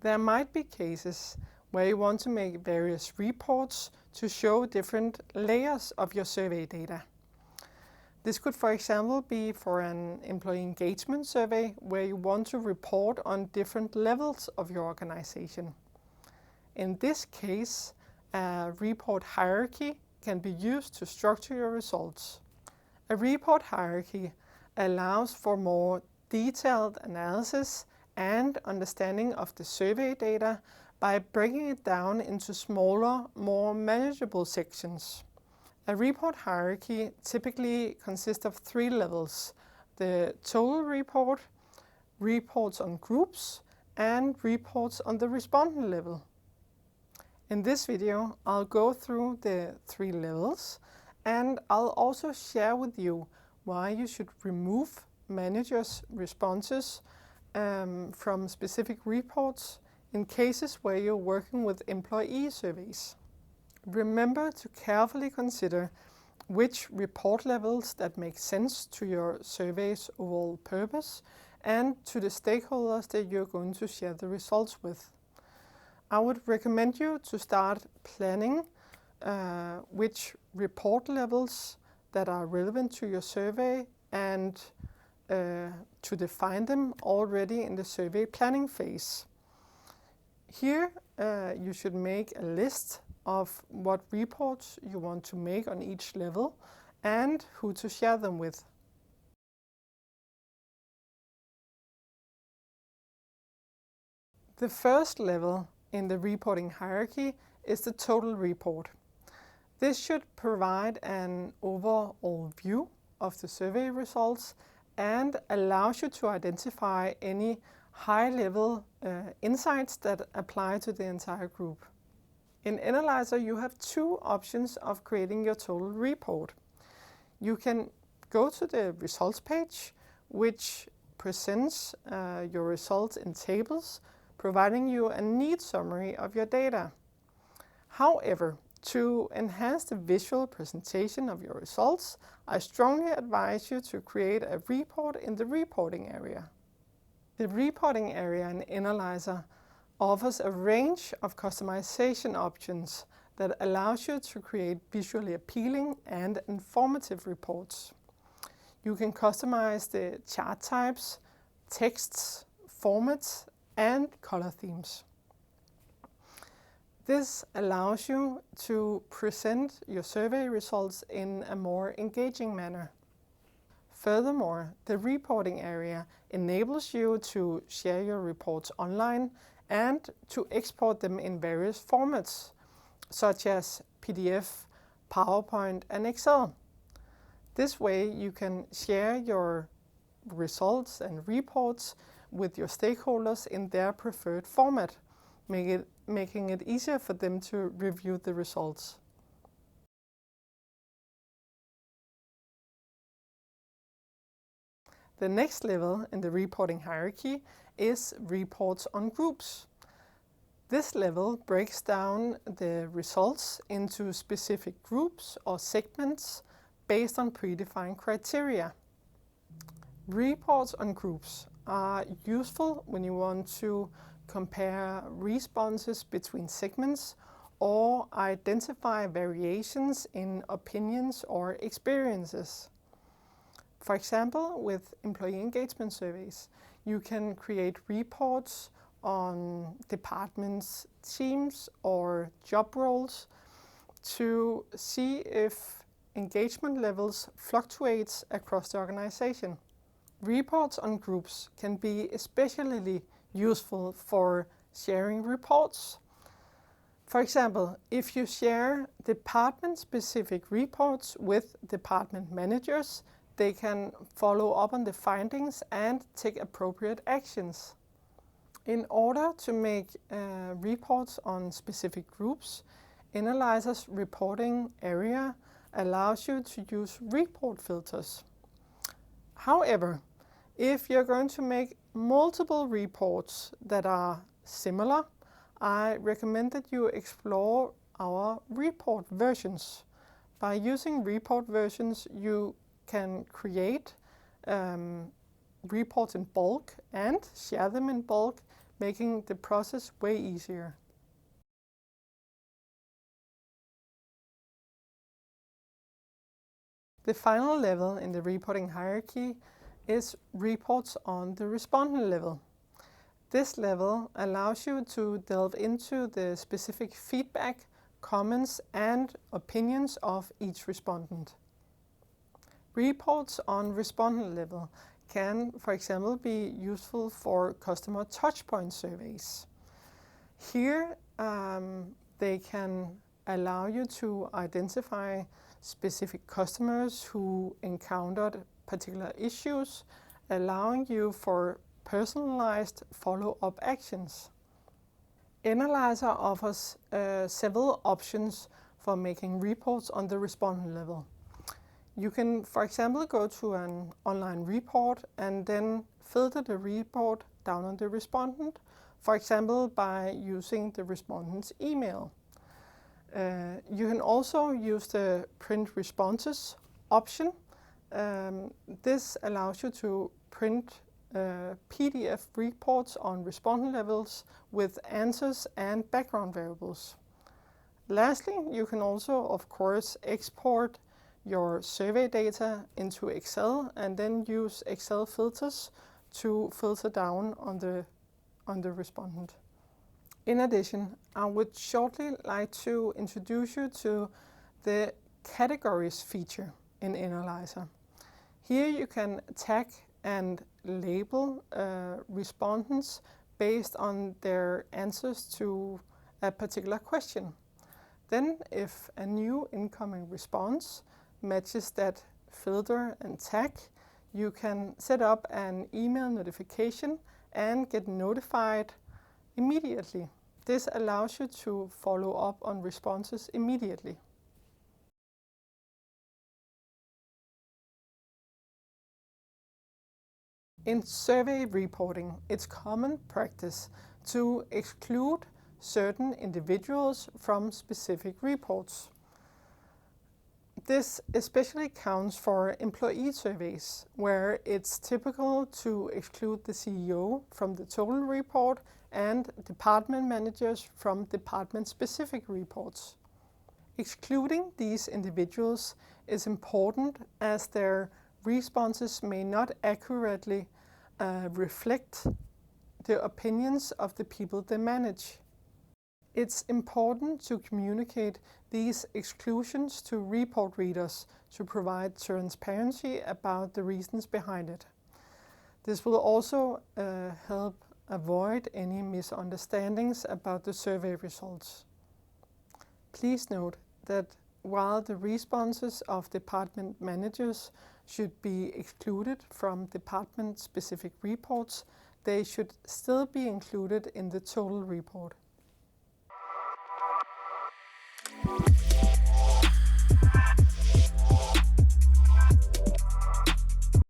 There might be cases where you want to make various reports to show different layers of your survey data. This could, for example, be for an employee engagement survey where you want to report on different levels of your organization. In this case, a report hierarchy can be used to structure your results. A report hierarchy allows for more detailed analysis and understanding of the survey data by breaking it down into smaller, more manageable sections. A report hierarchy typically consists of 3 levels: the total report, reports on groups, and reports on the respondent level. In this video, I'll go through the 3 levels, and I'll also share with you why you should remove managers' responses from specific reports in cases where you're working with employee surveys. Remember to carefully consider which report levels that make sense to your survey's overall purpose and to the stakeholders that you're going to share the results with. I would recommend you to start planning which report levels that are relevant to your survey and to define them already in the survey planning phase. Here you should make a list of what reports you want to make on each level and who to share them with. The first level in the reporting hierarchy is the total report. This should provide an overall view of the survey results and allows you to identify any high-level insights that apply to the entire group. In Enalyzer, you have 2 options of creating your total report. You can go to the results page, which presents your results in tables, providing you a neat summary of your data. However, to enhance the visual presentation of your results, I strongly advise you to create a report in the reporting area. The reporting area in Enalyzer offers a range of customization options that allows you to create visually appealing and informative reports. You can customize the chart types, texts, formats, and color themes. This allows you to present your survey results in a more engaging manner. Furthermore, the reporting area enables you to share your reports online and to export them in various formats, such as PDF, PowerPoint, and Excel. This way you can share your results and reports with your stakeholders in their preferred format, making it easier for them to review the results. The next level in the reporting hierarchy is reports on groups. This level breaks down the results into specific groups or segments based on predefined criteria. Reports on groups are useful when you want to compare responses between segments or identify variations in opinions or experiences. For example, with employee engagement surveys, you can create reports on departments, teams, or job roles to see if engagement levels fluctuate across the organization. Reports on groups can be especially useful for sharing reports. For example, if you share department-specific reports with department managers, they can follow up on the findings and take appropriate actions. In order to make reports on specific groups, Enalyzer's reporting area allows you to use report filters. However, if you're going to make multiple reports that are similar, I recommend that you explore our report versions. By using report versions, you can create reports in bulk and share them in bulk, making the process way easier. The final level in the reporting hierarchy is reports on the respondent level. This level allows you to delve into the specific feedback, comments, and opinions of each respondent. Reports on respondent level can, for example, be useful for customer touchpoint surveys. Here, they can allow you to identify specific customers who encountered particular issues, allowing you for personalized follow-up actions. Enalyzer offers several options for making reports on the respondent level. You can, for example, go to an online report and then filter the report down on the respondent, for example, by using the respondent's email. You can also use the print responses option. This allows you to print PDF reports on respondent levels with answers and background variables. Lastly, you can also, of course, export your survey data into Excel and then use Excel filters to filter down on the respondent. In addition, I would shortly like to introduce you to the categories feature in Enalyzer. Here you can tag and label respondents based on their answers to a particular question. Then, if a new incoming response matches that filter and tag, you can set up an email notification and get notified immediately. This allows you to follow up on responses immediately. In survey reporting, it's common practice to exclude certain individuals from specific reports. This especially counts for employee surveys, where it's typical to exclude the CEO from the total report and department managers from department-specific reports. Excluding these individuals is important as their responses may not accurately reflect the opinions of the people they manage. It's important to communicate these exclusions to report readers to provide transparency about the reasons behind it. This will also help avoid any misunderstandings about the survey results. Please note that while the responses of department managers should be excluded from department-specific reports, they should still be included in the total report.